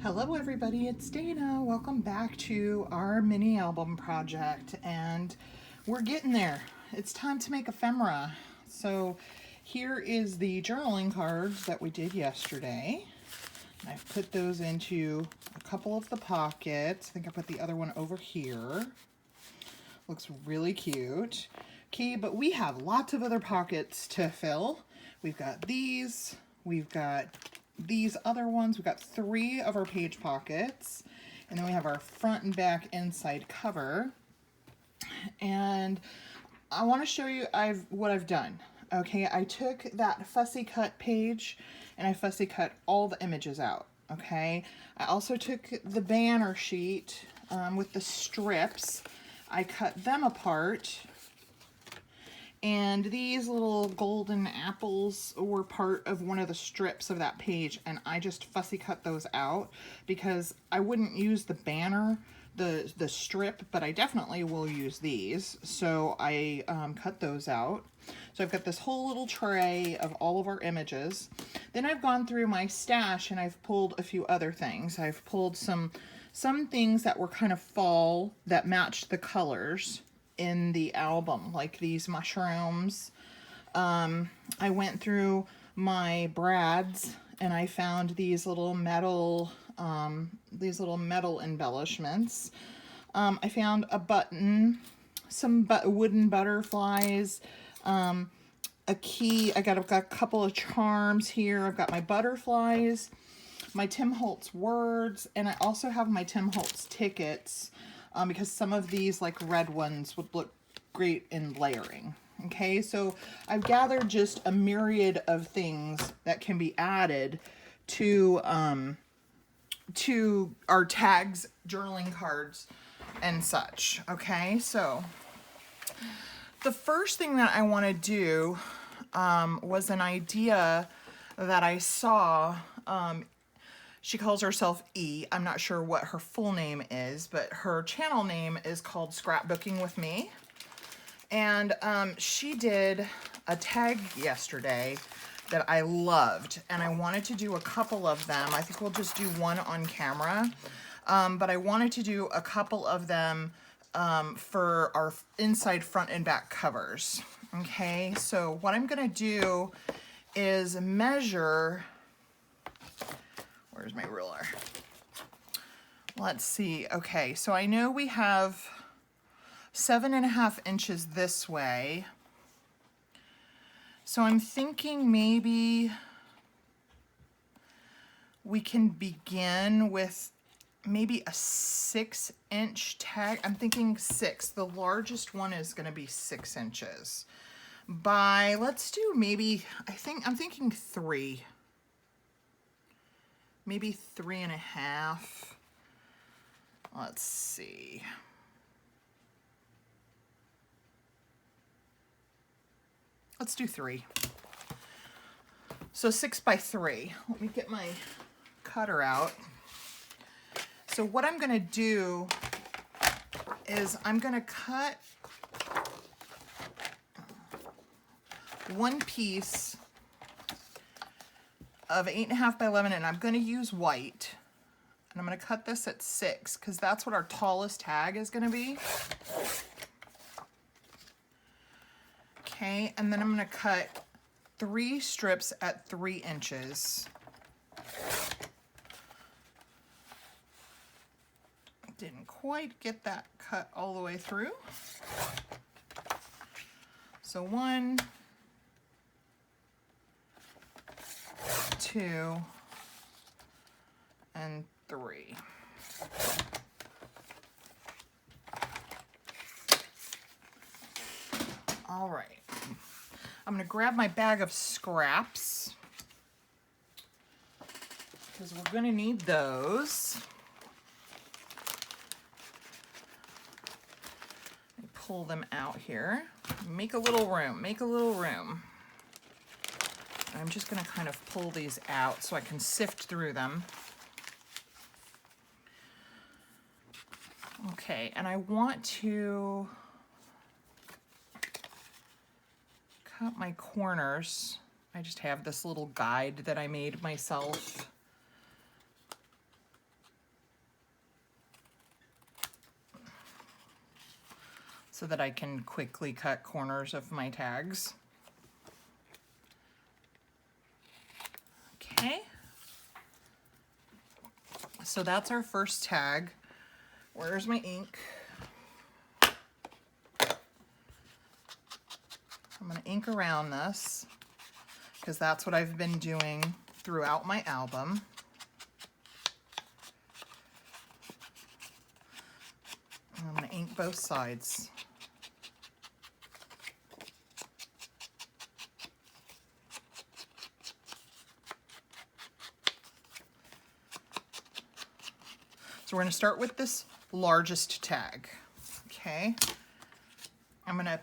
Hello everybody, it's Dana. Welcome back to our mini album project, and we're getting there. It's time to make ephemera. So here is the journaling cards that we did yesterday. I've put those into a couple of the pockets. I think I put the other one over here. Looks really cute. Okay, but we have lots of other pockets to fill. We've got these, we've got these other ones. We've got 3 of our page pockets, and then we have our front and back inside cover. And I want to show you what I've done. Okay, I took that fussy cut page and I fussy cut all the images out. Okay, I also took the banner sheet with the strips. I cut them apart, and these little golden apples were part of one of the strips of that page, and I just fussy cut those out because I wouldn't use the banner, the strip, but I definitely will use these. So I cut those out. So I've got this whole little tray of all of our images. Then I've gone through my stash and I've pulled a few other things. I've pulled some things that were kind of fall that matched the colors in the album, like these mushrooms. I went through my brads and I found these little metal embellishments. I found a button, some wooden butterflies, a key. I've got a couple of charms here. I've got my butterflies, my Tim Holtz words, and I also have my Tim Holtz tickets. Because some of these, like red ones, would look great in layering. Okay, so I've gathered just a myriad of things that can be added to our tags, journaling cards, and such. Okay, so the first thing that I want to do was an idea that I saw. She calls herself E. I'm not sure what her full name is, but her channel name is called Scrapbooking with Me. And she did a tag yesterday that I loved, and I wanted to do a couple of them. I think we'll just do one on camera, but I wanted to do a couple of them for our inside, front, and back covers. Okay, so what I'm gonna do is measure. Where's my ruler? Let's see. Okay, so I know we have 7.5 inches this way. So I'm thinking maybe we can begin with maybe a 6-inch tag. I'm thinking 6. The largest one is going to be 6 inches. Let's do maybe, I'm thinking 3. Maybe 3.5. Let's see. Let's do 3. So 6 by 3. Let me get my cutter out. So what I'm going to do is I'm going to cut one piece of 8.5 by 11, and I'm going to use white, and I'm going to cut this at 6 because that's what our tallest tag is going to be. Okay, and then I'm going to cut 3 strips at 3 inches. Didn't quite get that cut all the way through. So 1, 2, and 3. All right. I'm going to grab my bag of scraps because we're going to need those. Pull them out here. Make a little room. Make a little room. I'm just going to kind of pull these out so I can sift through them. Okay, and I want to cut my corners. I just have this little guide that I made myself. so that I can quickly cut corners of my tags. Okay. So that's our first tag. Where's my ink? I'm going to ink around this because that's what I've been doing throughout my album. And I'm going to ink both sides. So we're going to start with this largest tag. Okay. I'm going to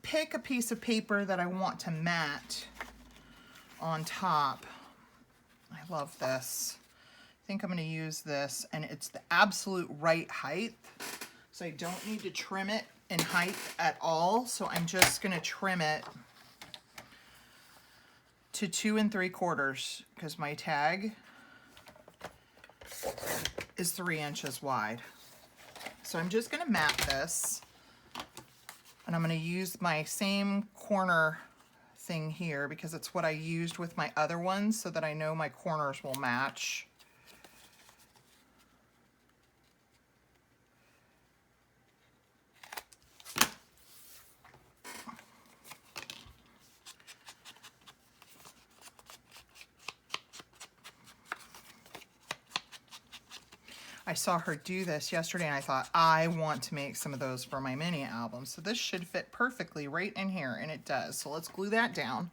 pick a piece of paper that I want to mat on top. I love this. I think I'm going to use this, and it's the absolute right height. So I don't need to trim it in height at all. So I'm just going to trim it to 2 3/4 because my tag is 3 inches wide. So I'm just going to mat this, and I'm going to use my same corner thing here because it's what I used with my other ones so that I know my corners will match. I saw her do this yesterday and I thought, I want to make some of those for my mini album. So this should fit perfectly right in here, and it does. So let's glue that down.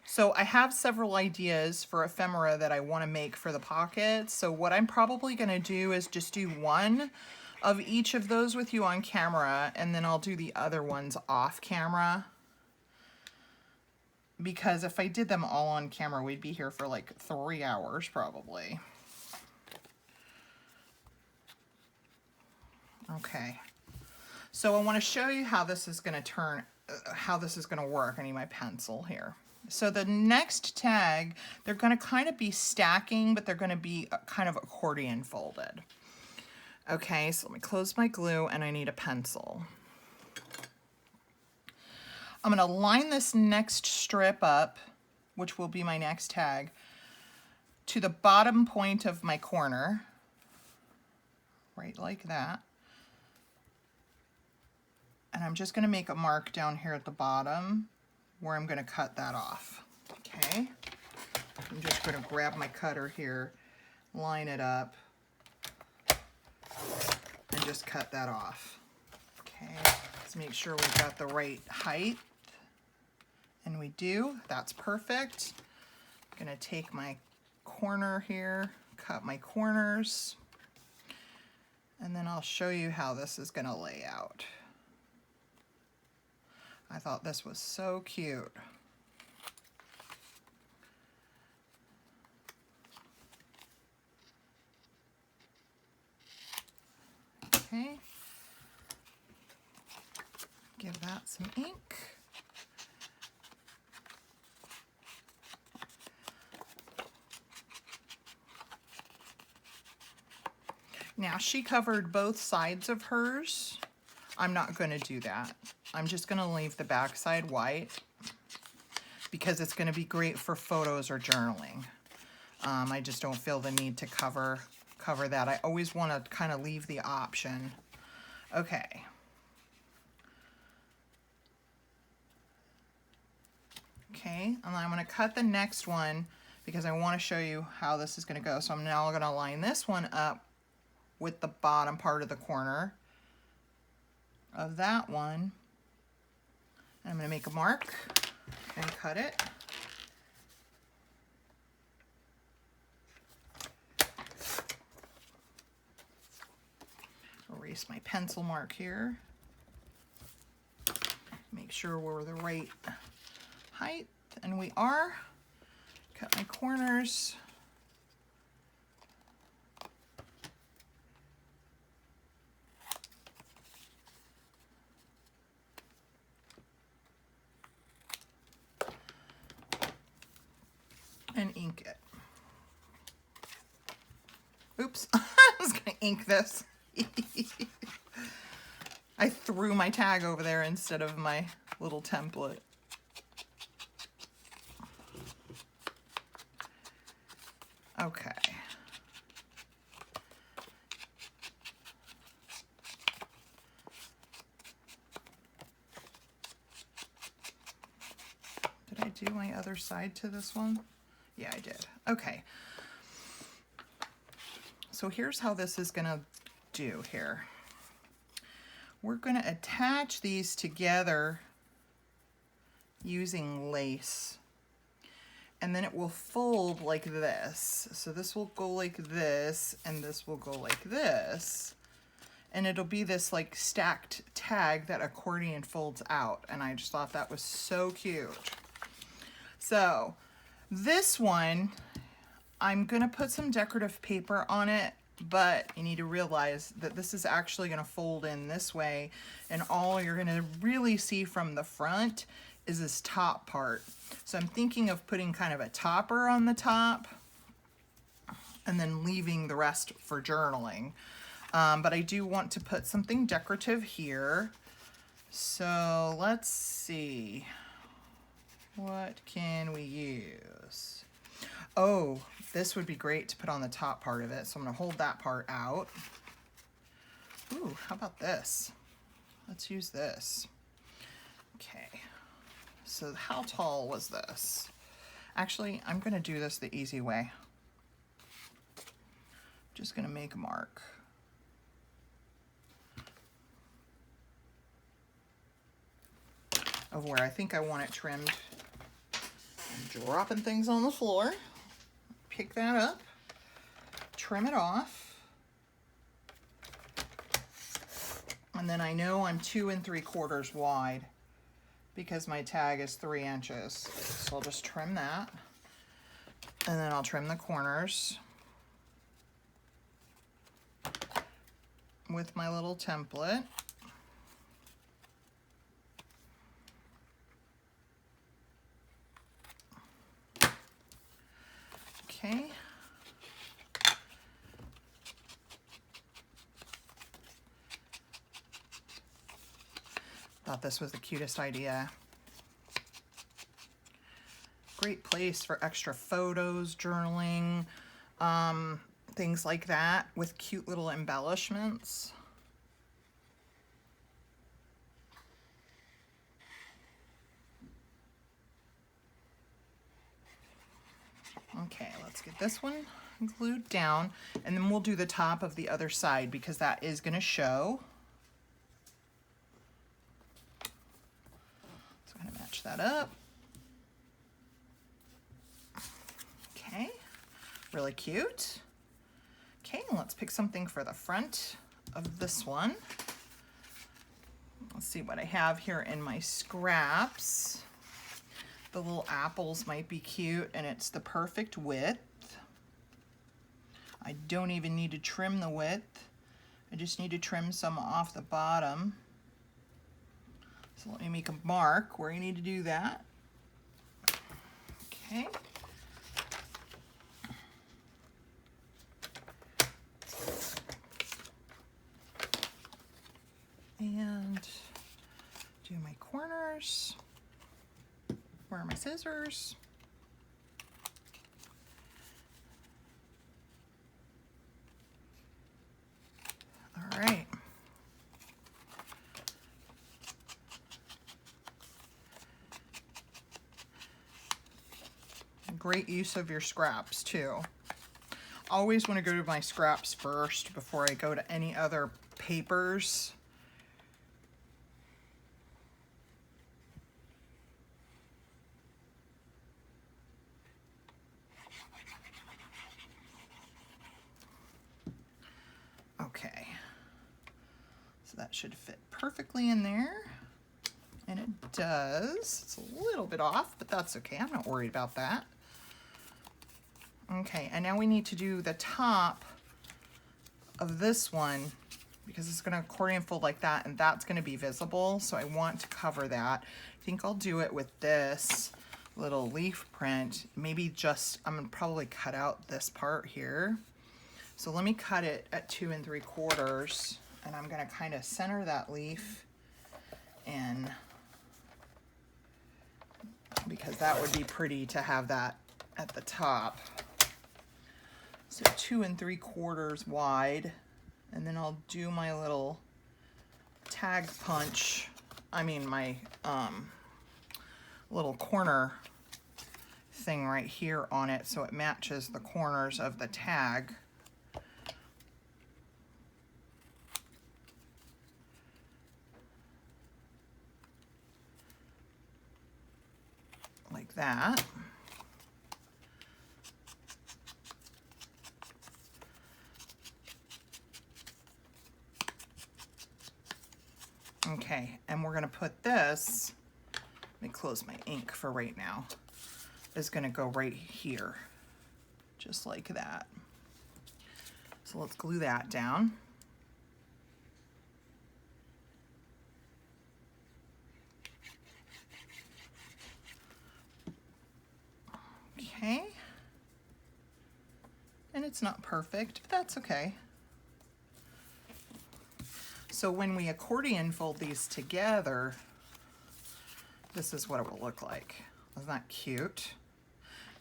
So I have several ideas for ephemera that I want to make for the pockets. So what I'm probably going to do is just do one of each of those with you on camera, and then I'll do the other ones off camera. Because if I did them all on camera, we'd be here for like 3 hours probably. Okay. So I want to show you how this is going to how this is going to work. I need my pencil here. So the next tag, they're going to kind of be stacking, but they're going to be kind of accordion folded. Okay, so let me close my glue, and I need a pencil. I'm going to line this next strip up, which will be my next tag, to the bottom point of my corner, right like that. And I'm just going to make a mark down here at the bottom where I'm going to cut that off. Okay. I'm just going to grab my cutter here, line it up, and just cut that off. Okay. Let's make sure we've got the right height. And we do. That's perfect. I'm going to take my corner here, cut my corners, and then I'll show you how this is going to lay out. I thought this was so cute. Okay. Give that some ink. Now she covered both sides of hers. I'm not going to do that. I'm just going to leave the back side white because it's going to be great for photos or journaling. I just don't feel the need to cover that. I always want to kind of leave the option. Okay. Okay, and I'm going to cut the next one because I want to show you how this is going to go. So I'm now going to line this one up with the bottom part of the corner of that one. And I'm going to make a mark and cut it. Erase my pencil mark here. Make sure we're the right height, and we are. Cut my corners. And ink it. Oops, I was gonna ink this. I threw my tag over there instead of my little template. Okay. Did I do my other side to this one? Yeah, I did. Okay. So here's how this is gonna do here. We're gonna attach these together using lace. And then it will fold like this. So this will go like this, and this will go like this. And it'll be this like stacked tag that accordion folds out. And I just thought that was so cute. So this one, I'm gonna put some decorative paper on it, but you need to realize that this is actually gonna fold in this way, and all you're gonna really see from the front is this top part. So I'm thinking of putting kind of a topper on the top and then leaving the rest for journaling. But I do want to put something decorative here. So let's see. What can we use? Oh, this would be great to put on the top part of it. So I'm gonna hold that part out. Ooh, how about this? Let's use this. Okay. So how tall was this? Actually, I'm gonna do this the easy way. Just gonna make a mark. Of where I think I want it trimmed. I'm dropping things on the floor. Pick that up, trim it off. And then I know I'm 2 3/4 wide because my tag is 3 inches. So I'll just trim that. And then I'll trim the corners with my little template. Okay. Thought this was the cutest idea. Great place for extra photos, journaling, things like that with cute little embellishments. Okay, let's get this one glued down, and then we'll do the top of the other side because that is going to show. So I'm going to match that up. Okay, really cute. Okay, let's pick something for the front of this one. Let's see what I have here in my scraps. The little apples might be cute, and it's the perfect width. I don't even need to trim the width. I just need to trim some off the bottom. So let me make a mark where I need to do that. Okay. And do my corners. Where are my scissors? All right. Great use of your scraps too. Always want to go to my scraps first before I go to any other papers. Okay, so that should fit perfectly in there, and it does. It's a little bit off, but that's okay. I'm not worried about that. Okay, and now we need to do the top of this one because it's going to accordion fold like that, and that's going to be visible, so I want to cover that. I think I'll do it with this little leaf print. Maybe just, I'm going to probably cut out this part here. So let me cut it at 2 3/4, and I'm gonna kind of center that leaf in, because that would be pretty to have that at the top. So 2 3/4 wide, and then I'll do my little tag punch, my little corner thing right here on it so it matches the corners of the tag. Like that. Okay, and we're gonna put this, let me close my ink for right now, is gonna go right here, just like that. So let's glue that down. Okay. And it's not perfect, but that's okay. So when we accordion fold these together, this is what it will look like. Isn't that cute?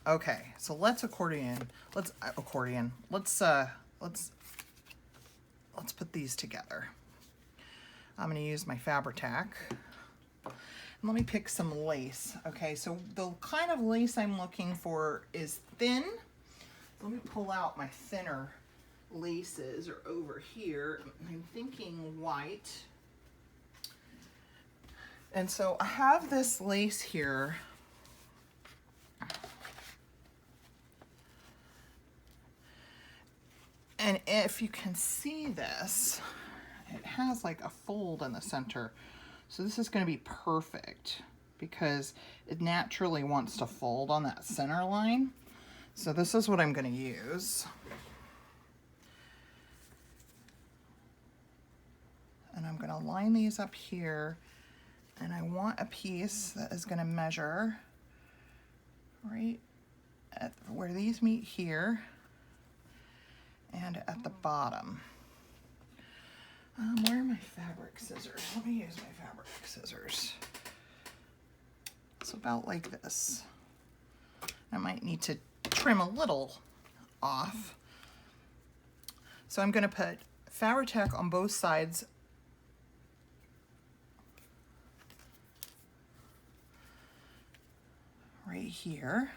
Okay, so let's accordion. Let's put these together. I'm gonna use my Fabri-Tac. Let me pick some lace. Okay, so the kind of lace I'm looking for is thin. Let me pull out my thinner laces, or over here. I'm thinking white. And so I have this lace here. And if you can see this, it has like a fold in the center. So this is going to be perfect because it naturally wants to fold on that center line. So this is what I'm going to use. And I'm going to line these up here. And I want a piece that is going to measure right at where these meet here and at the bottom. Where are my fabric scissors? Let me use my fabric scissors. It's about like this. I might need to trim a little off. So I'm going to put Fabri-Tac on both sides right here.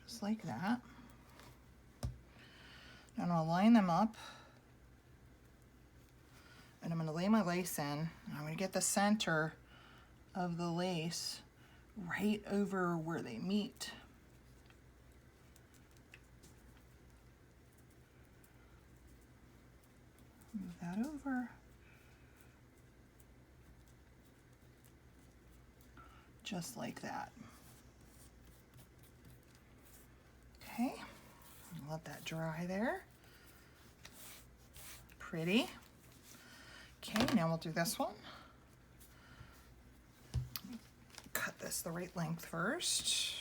Just like that. And I'll line them up. And I'm going to lay my lace in. And I'm going to get the center of the lace right over where they meet. Move that over. Just like that. Okay, let that dry there. Pretty. Okay, now we'll do this one. Cut this the right length first.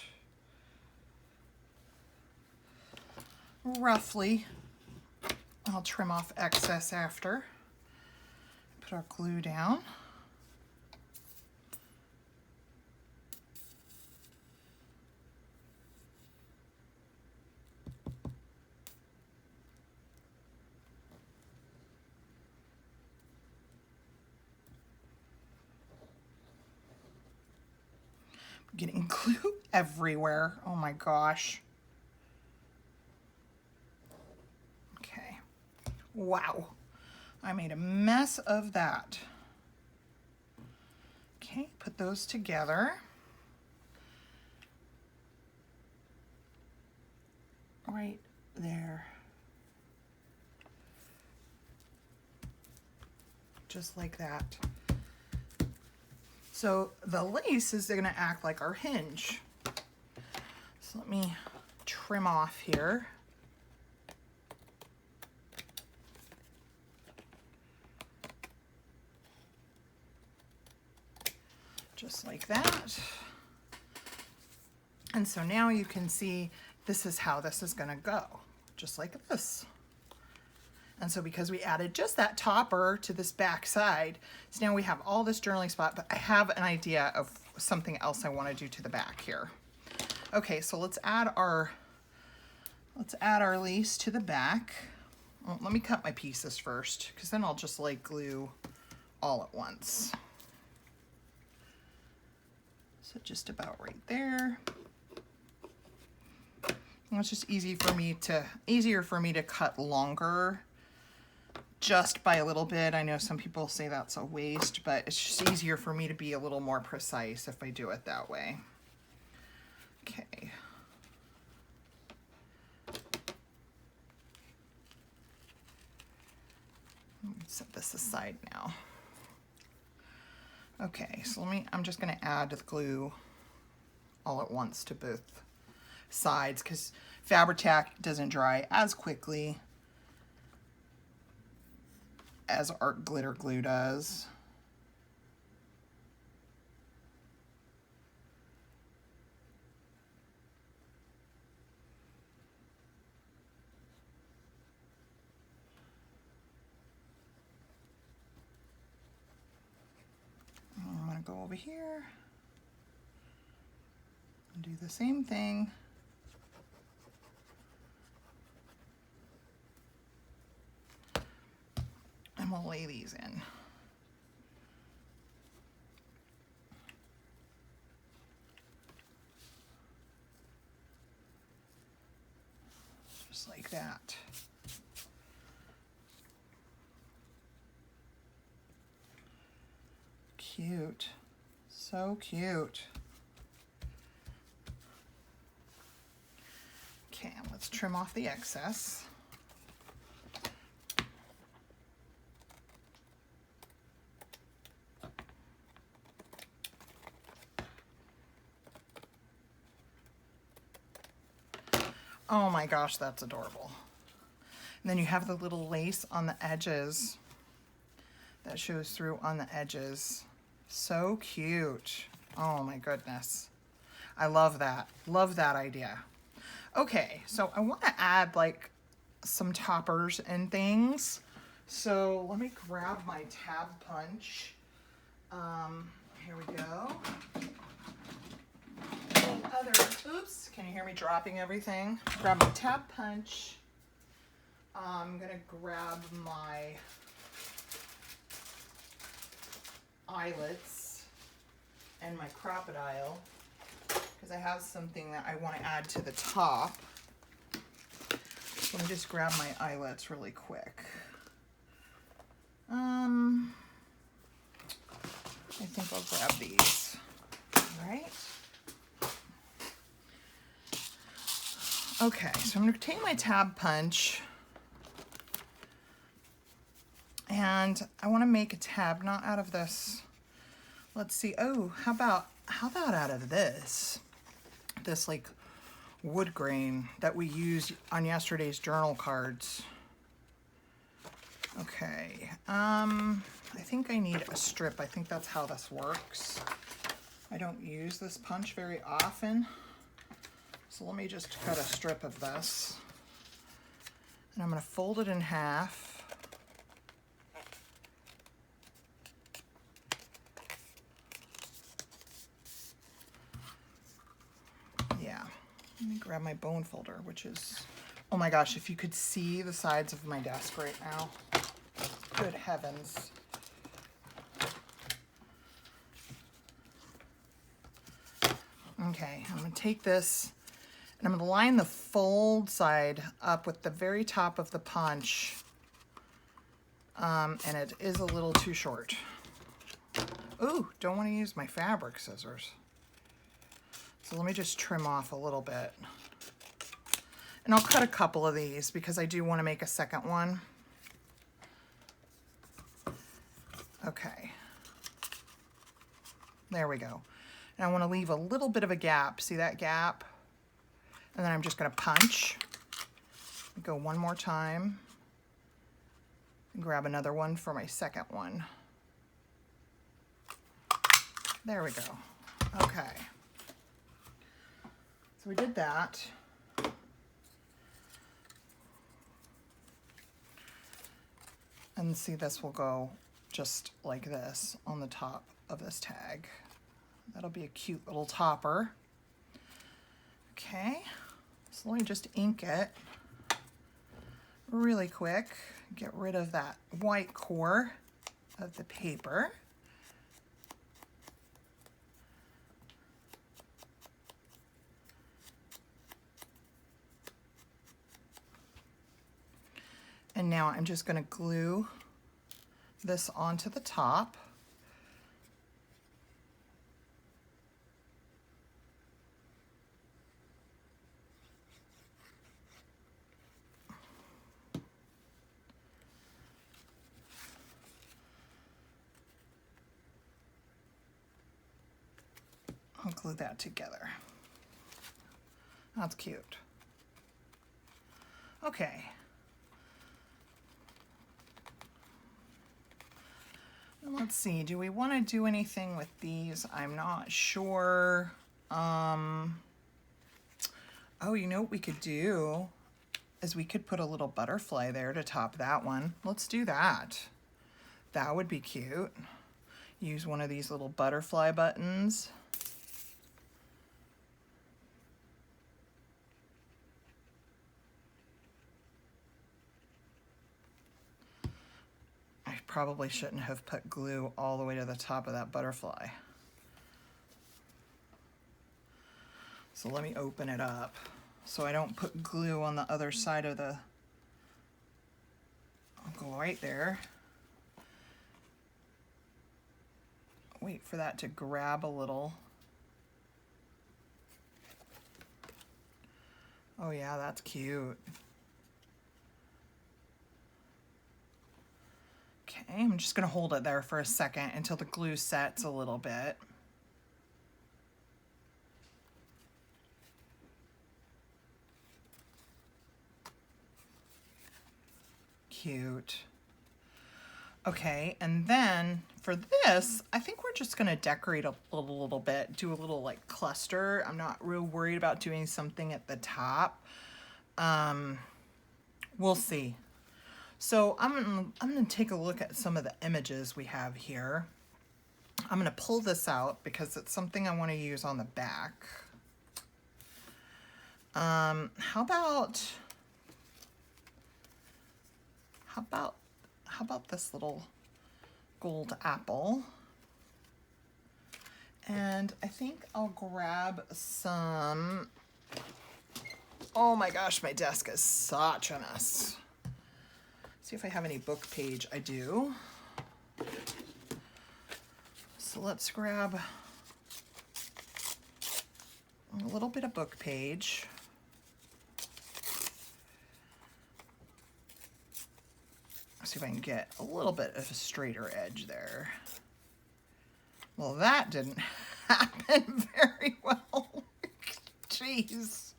Roughly. I'll trim off excess after. Put our glue down. Getting glue everywhere. Oh my gosh. Okay. Wow. I made a mess of that. Okay, put those together. Right there. Just like that. So the lace is going to act like our hinge. So let me trim off here. Just like that. And so now you can see this is how this is gonna go, just like this. And so because we added just that topper to this back side, so now we have all this journaling spot, but I have an idea of something else I wanna do to the back here. Okay, so let's add our lace to the back. Well, let me cut my pieces first, because then I'll just like glue all at once. So just about right there. And it's just easier for me to cut longer just by a little bit. I know some people say that's a waste, but it's just easier for me to be a little more precise if I do it that way. Okay. Let me set this aside now. Okay, so I'm just gonna add the glue all at once to both sides because Fabri-Tac doesn't dry as quickly as art glitter glue does. I'm gonna go over here and do the same thing. And we'll lay these in. Just like that. Cute. So cute. Okay, let's trim off the excess. Oh my gosh, that's adorable. And then you have the little lace on the edges that shows through on the edges. So cute. Oh my goodness. I love that. Love that idea. Okay, so I want to add like some toppers and things. So let me grab my tab punch. Here we go. Oops, can you hear me dropping everything? Grab my tab punch. I'm gonna grab my eyelets and my crocodile because I have something that I want to add to the top. So let me just grab my eyelets really quick. I think I'll grab these. All right. Okay, so I'm going to take my tab punch and I want to make a tab, not out of this. Let's see. Oh, how about out of this like wood grain that we used on yesterday's journal cards. Okay, I think I need a strip. I think that's how this works. I don't use this punch very often. So let me just cut a strip of this. And I'm going to fold it in half. Yeah. Let me grab my bone folder, which is, oh my gosh, if you could see the sides of my desk right now. Good heavens. Okay, I'm going to take this and I'm going to line the fold side up with the very top of the punch. And it is a little too short. Ooh, don't want to use my fabric scissors. So let me just trim off a little bit. And I'll cut a couple of these because I do want to make a second one. Okay. There we go. And I want to leave a little bit of a gap. See that gap? And then I'm just going to punch. Go one more time. Grab another one for my second one. There we go. Okay. So we did that. And see, this will go just like this on the top of this tag. That'll be a cute little topper. Okay, so let me just ink it really quick. Get rid of that white core of the paper. And now I'm just going to glue this onto the top. I'll glue that together. That's cute. Okay. Let's see, do we want to do anything with these? I'm not sure. Oh, you know what we could do is we could put a little butterfly there to top that one. Let's do that. That would be cute. Use one of these little butterfly buttons. Probably shouldn't have put glue all the way to the top of that butterfly. So let me open it up so I don't put glue on the other side of the, I'll go right there. Wait for that to grab a little. Oh yeah, that's cute. Okay, I'm just going to hold it there for a second until the glue sets a little bit. Cute. Okay, and then for this, I think we're just going to decorate a little bit, do a little like cluster. I'm not real worried about doing something at the top. We'll see. So I'm going to take a look at some of the images we have here. I'm going to pull this out because it's something I want to use on the back. How about this little gold apple? And I think I'll grab some, oh my gosh, my desk is such a mess. See if I have any book page. I do. So let's grab a little bit of book page. See if I can get a little bit of a straighter edge there. Well, that didn't happen very well. Jeez.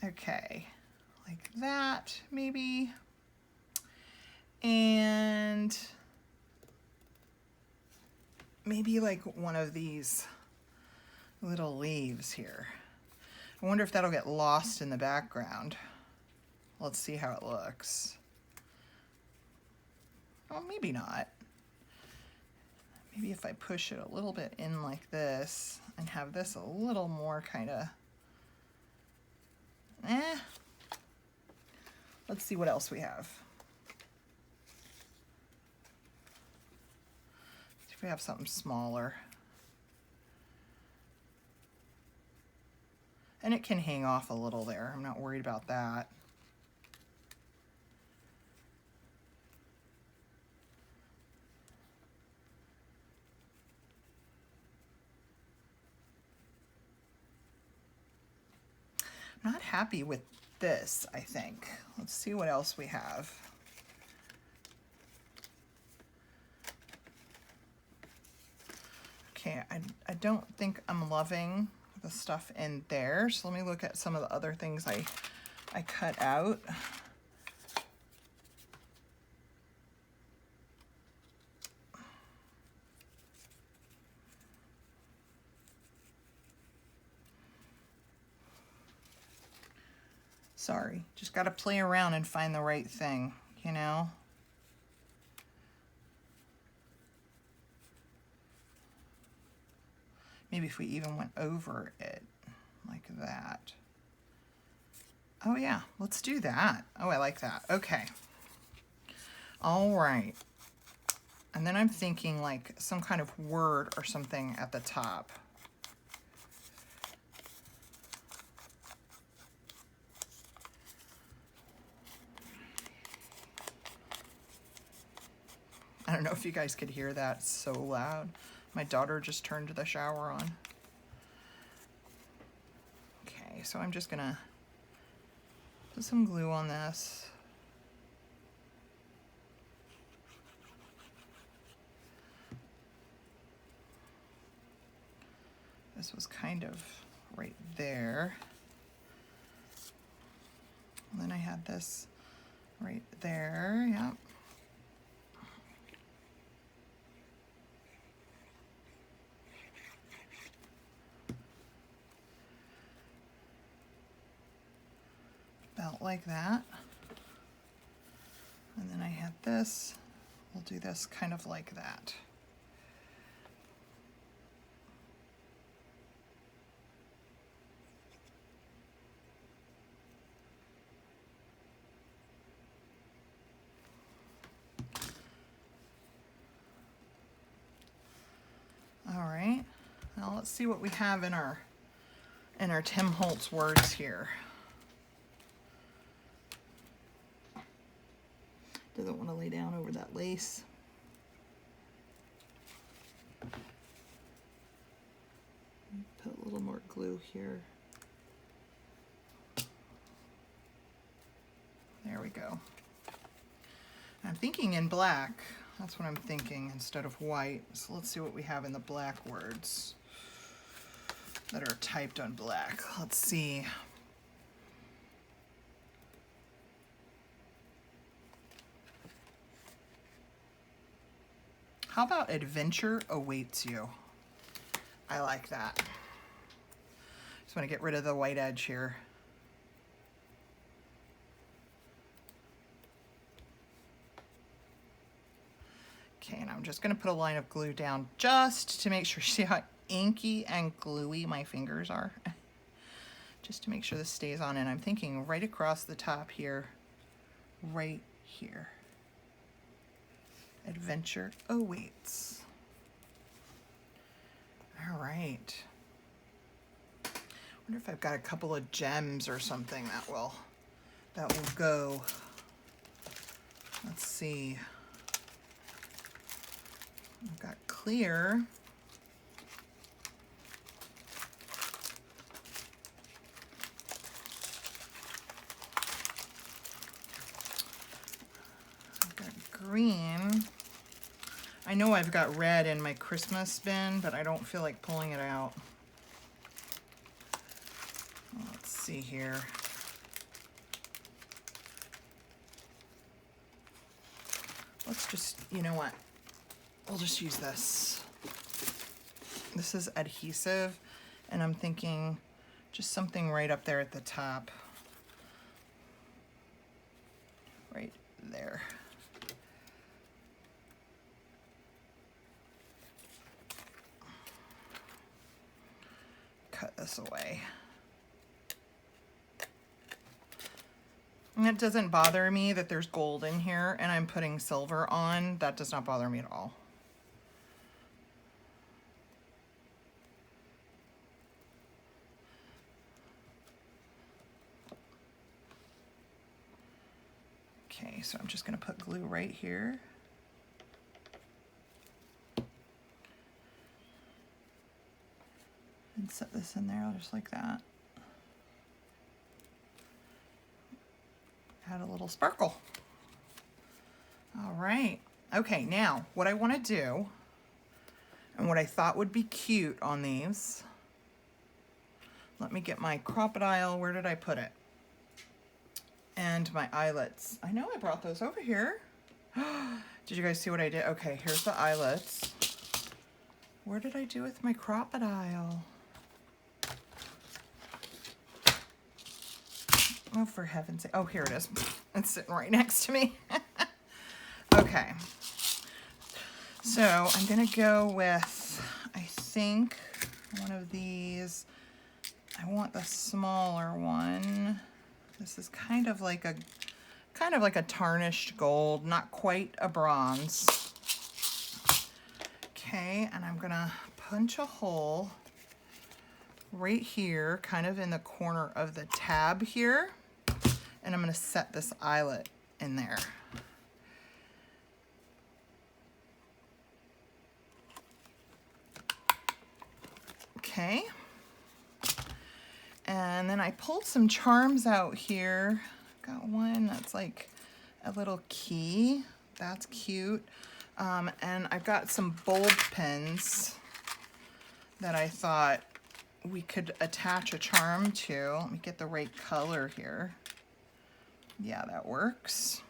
Okay. Like that, maybe. And maybe like one of these little leaves here. I wonder if that'll get lost in the background. Let's see how it looks. Oh, maybe not. Maybe if I push it a little bit in like this and have this a little more kind of, Let's see what else we have. See if we have something smaller. And it can hang off a little there. I'm not worried about that. I'm not happy with this, I think. Let's see what else we have. Okay, Okay, I don't think I'm loving the stuff in there. So let me look at some of the other things I cut out. Sorry, just got to play around and find the right thing, you know? Maybe if we even went over it like that. Oh yeah, let's do that. Oh, I like that. Okay. All right. And then I'm thinking like some kind of word or something at the top. I don't know if you guys could hear that, it's so loud. My daughter just turned the shower on. Okay, so I'm just gonna put some glue on this. This was kind of right there. And then I had this right there, yep. About like that. And then I had this. We'll do this kind of like that. All right, now let's see what we have in our Tim Holtz words here. Doesn't want to lay down over that lace. Put a little more glue here. There we go. I'm thinking in black. That's what I'm thinking instead of white. So let's see what we have in the black words that are typed on black. Let's see. How about adventure awaits you? I like that. Just want to get rid of the white edge here. Okay, and I'm just going to put a line of glue down just to make sure, see how inky and gluey my fingers are? Just to make sure this stays on, and I'm thinking right across the top here, right here. Adventure awaits. All right. Wonder if I've got a couple of gems or something that will go. Let's see. I've got clear. I've got green. I know I've got red in my Christmas bin, but I don't feel like pulling it out. Let's see here. Let's just, you know what? We'll just use this. This is adhesive, and I'm thinking just something right up there at the top. Right there. Cut this away. And it doesn't bother me that there's gold in here and I'm putting silver on. That does not bother me at all. Okay, so I'm just going to put glue right here. And set this in there just like that. Add a little sparkle. All right. Okay, now what I want to do, And what I thought would be cute on these, let me get my crocodile, where did I put it? And my eyelets. I know I brought those over here. Did you guys see what I did? Okay, here's the eyelets. Where did I do with my crocodile? Oh, for heaven's sake. Oh, here it is. It's sitting right next to me. Okay. So I'm going to go with, I think, one of these. I want the smaller one. This is kind of like a tarnished gold, not quite a bronze. Okay, and I'm gonna punch a hole right here, kind of in the corner of the tab here, and I'm gonna set this eyelet in there. Okay. And then I pulled some charms out here. Got one that's like a little key. That's cute. And I've got some bulb pins that I thought we could attach a charm to. Let me get the right color here. Yeah, that works.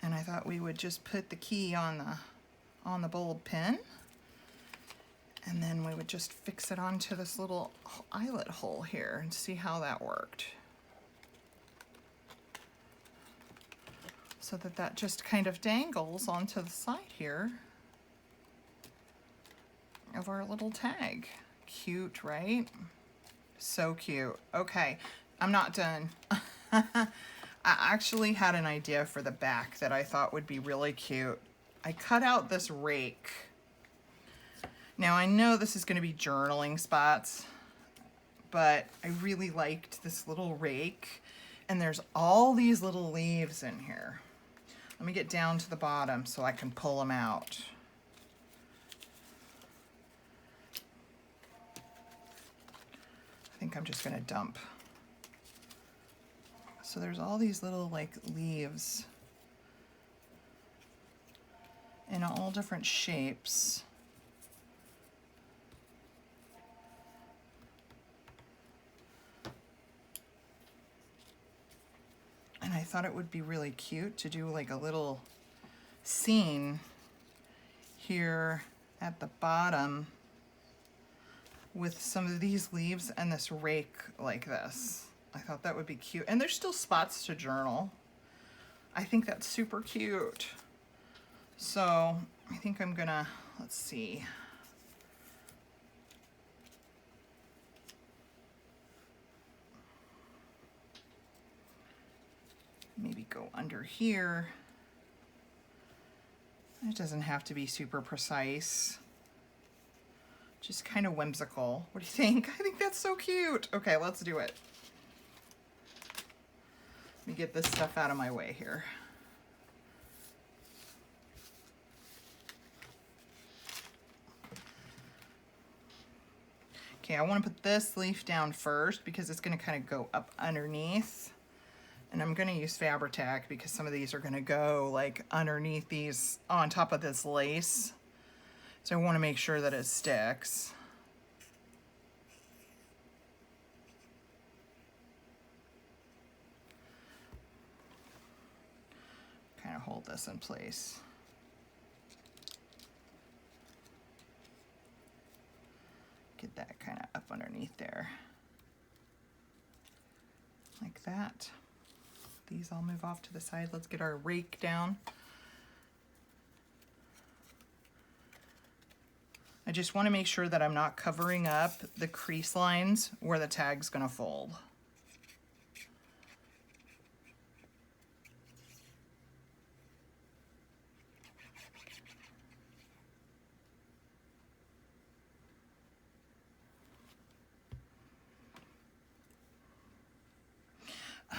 And I thought we would just put the key on the bulb pin, and then we would just fix it onto this little eyelet hole here and see how that worked. So that just kind of dangles onto the side here of our little tag. Cute, right? So cute. Okay, I'm not done. I actually had an idea for the back that I thought would be really cute. I cut out this rake. Now I know this is going to be journaling spots, but I really liked this little rake, and there's all these little leaves in here. Let me get down to the bottom so I can pull them out. I think I'm just going to dump. So there's all these little like leaves in all different shapes. And I thought it would be really cute to do like a little scene here at the bottom with some of these leaves and this rake like this. I thought that would be cute. And there's still spots to journal. I think that's super cute. So I think I'm gonna, let's see. Maybe go under here. It doesn't have to be super precise. Just kind of whimsical. What do you think? I think that's so cute. Okay, let's do it. Let me get this stuff out of my way here. Okay, I want to put this leaf down first because it's going to kind of go up underneath. And I'm going to use Fabri-Tac because some of these are going to go like underneath these, on top of this lace. So I want to make sure that it sticks. Kind of hold this in place. Get that kind of up underneath there. Like that. These all move off to the side. Let's get our rake down. I just want to make sure that I'm not covering up the crease lines where the tag's going to fold.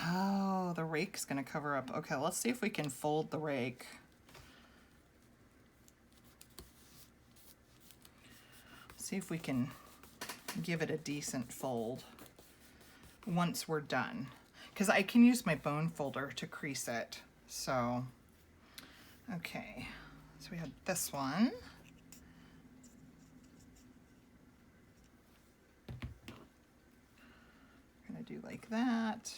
Oh, the rake's going to cover up. Okay, let's see if we can fold the rake. See if we can give it a decent fold once we're done, because I can use my bone folder to crease it. So, okay, so we had this one. I'm gonna do like that.